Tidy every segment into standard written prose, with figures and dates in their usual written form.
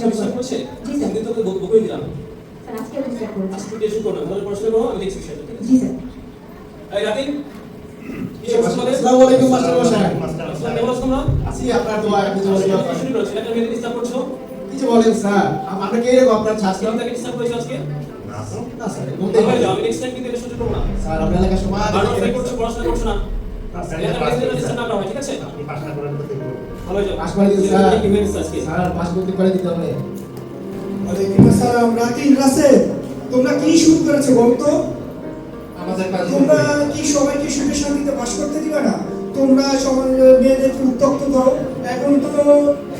আজকে ডিস্টার্ব করছে জি স্যার। কিন্তু তোকে বকই দিলাম স্যার আজকে ডিস্টার্ব করেছি। আজকে টেনশন করো না ভালো পড়াশোনা করো আমি দেখছি বিষয়টা ঠিক আছে জি স্যার। এই রাকিব কি অবস্থা তোমাদের আসসালামু আলাইকুম মাস্টার মশাই। আসসালামু আলাইকুম তোমরা আছি আপনার দোয়ায় আপনি যেমন আজকে শুরু করেছি এটা মেরে ডিস্টার্ব করছো কিছু বলেন স্যার আমরা কে এরকম আপনার ছাত্র আজকে তাকে ডিস্টার্ব করেছো আজকে না স্যার আমি যাও আমি নেক্সট টাইম কিন্তু এটা সহ্য করব না স্যার আপনার এলাকার সমাজ বারবার ফেল করছো পড়াশোনা করছো না এলাকার ডিস্টার্ব না হয় ঠিক আছে ভালো যাও পাস করে দিন স্যার কি মেরেছ আজকে স্যার পাস করতে করে দিতে হবে ওয়ালাইকুম আসসালাম রাকিব রাসেল তোমরা কি শুরু করেছো বলতো আমাদের কাছে তোমরা কি সবাইকে সুখে শান্তিতে বাস করতে দিবে না তোমরা সবাই মেয়েদেরকে উত্তক্ত করো এখন তো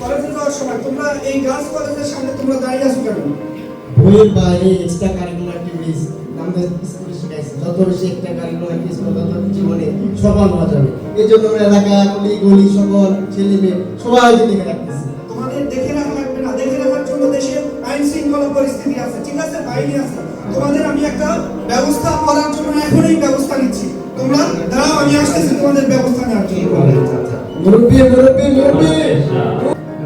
কলেজে যাওয়ার সময় তোমরা এই গার্লস কলেজের সামনে তোমরা দাঁড়িয়ে আছো কেন বইয়ের বাইরে এক্সট্রা কারিকুলার অ্যাক্টিভিটিস আমাদের স্কুলে শেখাইছে যত বেশি একটা কারিকুলার অ্যাক্টিভিটিস করবে তত জীবনে সফল হওয়া যাবে এই জন্য আমরা এলাকা গলি সকল ছেলে মেয়ে সবাই দেখে রাখতেছি তোমাদের দেখে রাখা লাগবে না দেখে রাখার জন্য দেশে আইন শৃঙ্খলা পরিস্থিতি আছে ঠিক আছে বাহিনী আছে তোমাদের আমি একটা ব্যবস্থা করার জন্য এখনই ব্যবস্থা নিচ্ছি তোমরা দাঁড়াও আমি আসতেছি তোমাদের ব্যবস্থা নেওয়ার জন্য মুরব্বি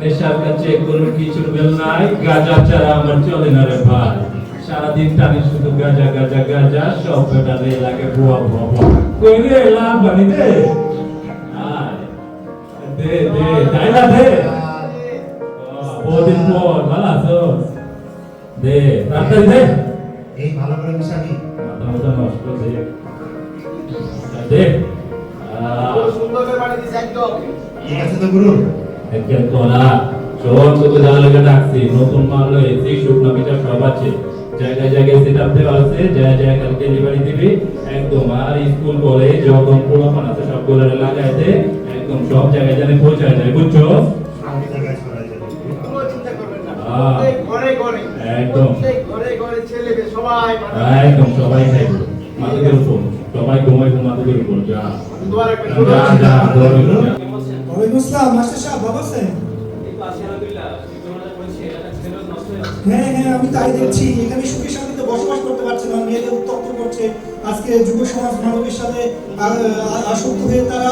নেশার কাছে কোনো কিছুর বেল নাই গাঁজা ছাড়া আমার চলে না রে ভাই সারাদিন টানি শুধু গাঁজা গাঁজা গাঁজা সব বেটারে লাগে বুয়া বুয়া বুয়া কই রে লাভ বানি দে আয় দে দে দাইলা দে বহুদিন পর ভালো আছো দে তাড়াতাড়ি দে এই ভালো করে মিশাবি মাথা মাথা নষ্ট দে দে সুন্দর করে বাড়ি দিছে একদম ঠিক আছে তো গুরু একজন কোনা সব তোকে জানা লেগে ডাকছি নতুন মাল এসি শুকনো পিঠা সব আছে জায়গায় জায়গায় সেটআপ দেওয়া আছে জায়গায় কালকে ডেলিভারি দিবি একদম আর স্কুল কলেজ যখন পোলাপান আছে সবগুলো লাগাই দে একদম সব জায়গায় জানে পৌঁছায় যায় বুঝছো আমি জায়গায় ছড়াই যাবে কোনো চিন্তা করবেন না হ্যাঁ। ঘরে ঘরে একদম ঘরে ছেলে মেয়ে সবাই একদম সবাই খাইবে মাদকের উপর সবাই ঘুমাই মাদকের উপর যা দোয়া রাখবেন যা যা দৌড়ে যা কেমন আছেন ওয়ালাইকুম আসসালাম মাস্টার সাহেব ভালো আছেন এই তো আছি আলহামদুলিল্লাহ তোমরা বলছি এটা ছেলে নষ্ট হয়ে যাচ্ছে হ্যাঁ হ্যাঁ আমি তাই দেখছি এখানে সুখে শান্তিতে বসবাস করতে পারছে না মেয়েদের উত্তপ্ত করছে আজকে যুব সমাজ মানবের সাথে আসক্ত হয়ে তারা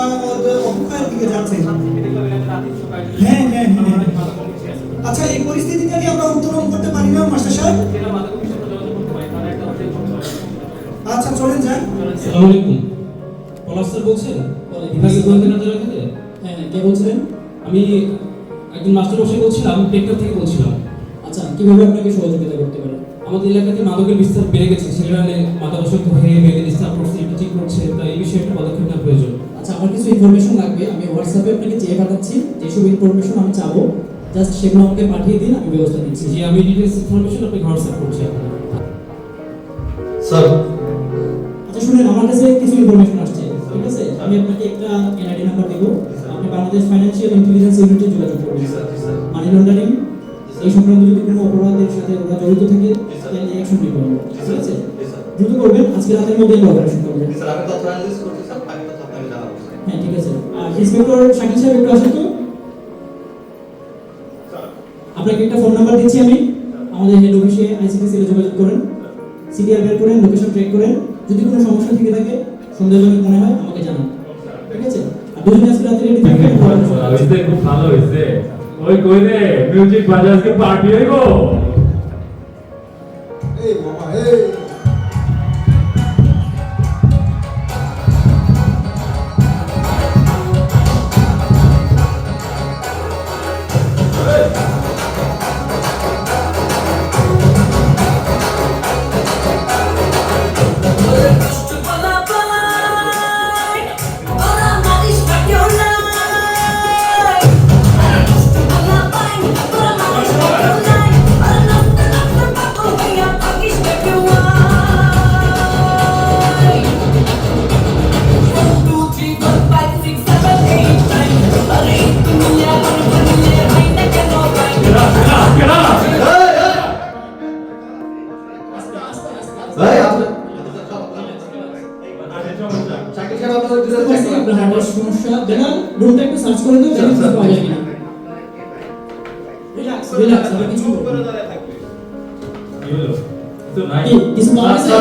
অপক্ষয়ের দিকে যাচ্ছে এতে করে রাতে সকালে হ্যাঁ হ্যাঁ হ্যাঁ ভালো কিছু আছে আচ্ছা এই পরিস্থিতিটা কি আমরা উত্তরণ করতে পারি না মাস্টার সাহেব যেটা মাদক বিষয়ে যোগাযোগ করতে পারি তাহলে একটা হোটেল করতে পারি আচ্ছা চলেন যান আসসালামু আলাইকুম পলাশ স্যার বলছেন বিভাগীয় গোয়েন্দা কার্যালয় থেকে হ্যাঁ কে বলছিলেন? আমি একজন মাস্টার মশাই বলছিলাম টেকনাফ থেকে বলছিলাম আচ্ছা কিভাবে আপনাকে সহযোগিতা করতে পারেন? আমাদের এলাকাতে মাদকের বিস্তার বেড়ে গেছে ছেলেরা মাদকাসক্ত হয়ে মেয়েদের ডিস্টার্ব করছে ঠিক করছে তাই এই বিষয়ে একটা পদক্ষেপ নেওয়া প্রয়োজন আচ্ছা আমার কিছু ইনফরমেশন লাগবে, আমি হোয়াটসঅ্যাপে আপনাকে চেয়ে পাঠাচ্ছি। যেসব ইনফরমেশন আমি চাবো জাস্ট সেগুলো আমাকে পাঠিয়ে দিন, আমি ব্যবস্থা নিচ্ছি। জি আমি ডিটেলস ইনফরমেশন আপনাকে হোয়াটসঅ্যাপ করছি স্যার আচ্ছা শুনেন, আমার কাছে কিছু ইনফরমেশন আসছে, ঠিক আছে? আমি আপনাকে একটা এনআইডি নাম্বার দেবো, আপনি বাংলাদেশ ফাইন্যান্সিয়াল ইন্টেলিজেন্স ইউনিটে যোগাযোগ করবেন। মানি লন্ডারিং এই সংক্রান্ত যদি কোনো অপরাধের সাথে ওরা জড়িত থাকে তাহলে অ্যাকশন নিতে হবে, ঠিক আছে? দ্রুত করবেন, আজকে রাতের মধ্যে অপারেশন করবেন। স্যার আমি তথ্য অ্যানালাইসিস করতে স্যার আমি তথ্য আপনাকে জানাবো হ্যাঁ ঠিক আছে। আর ইন্সপেক্টর শাকিল সাহেব একটু আসেন তো। আপনাকে একটা ফোন নাম্বার দিচ্ছি আমি, আমাদের হেড অফিসে আইসিটি সেলে যোগাযোগ করেন, সিডিআর বের করেন, লোকেশন ট্র্যাক করেন, যদি কোনো সমস্যা থেকে থাকে সন্দেহজনক মনে হয় আমাকে জানান, ঠিক আছে? আর দুজনে আজকে রাতে রেডি থাকবেন। হইছে খুব ভালো হইছে ওই কই রে মিউজিক বাজে আজকে পার্টি হইব এই বাবা এই ভাই আপনি চাকরি ছাড়া আপনাদের দুজন চাকরি আপনার হার্টের সমস্যা দেখেন, রুমটা একটু সার্চ করে দিন, দেখেন কিছু পাওয়া যায় কিনা। রিল্যাক্স রিল্যাক্স, আমি কিছু করব না। কি হলো তো নাই কি কিছু পাওয়া গেছে?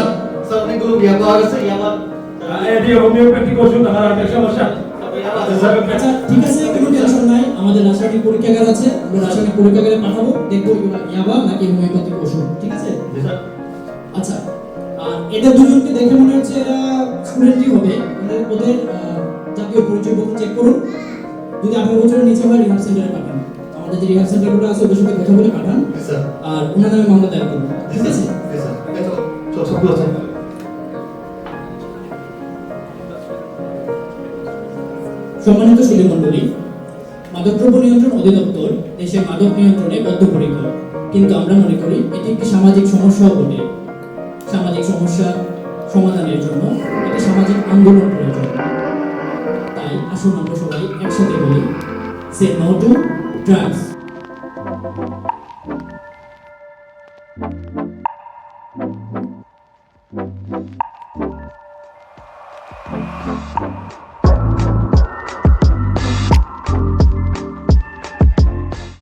স্যার অনেকগুলো বিয়া পাওয়া গেছে ইয়াবা এডি হোমিওপ্যাথিক ওষুধ আমার হার্টের সমস্যা আচ্ছা ঠিক আছে, কোনো টেনশন নাই, আমাদের আমাদের রাসায়নিক পরীক্ষাগার আছে, আমরা রাসায়নিক পরীক্ষাগারে পাঠাবো, দেখবো এগুলো ইয়াবা নাকি হোমিওপ্যাথিক ওষুধ, ঠিক আছে? আচ্ছা, আর এদের দুজনকে দেখে মনে হচ্ছে এরা স্টুডেন্টই হবে। ওদের জাতীয় পরিচয়পত্র চেক করুন, যদি 18 বছরের নিচে হয় রিহাব সেন্টারে পাঠান। আমাদের যে রিহাব সেন্টারগুলো আছে ওদের সাথে কথা বলে পাঠান, স্যার আর ওনার নামে মামলা দায়ের করুন, ঠিক আছে? স্যার এই তো সবগুলো আছে। সম্মানিত সুধীমণ্ডলী, মাদকদ্রব্য নিয়ন্ত্রণ অধিদপ্তর দেশের মাদক নিয়ন্ত্রণে বদ্ধপরিকর, কিন্তু আমরা মনে করি এটি একটি সামাজিক সমস্যাও বটে। সামাজিক সমস্যা সমাধানের জন্য একটি সামাজিক আন্দোলন প্রয়োজন। তাই আসুন আমরা সবাই একসাথে বলি, সে নো টু ড্রাগস।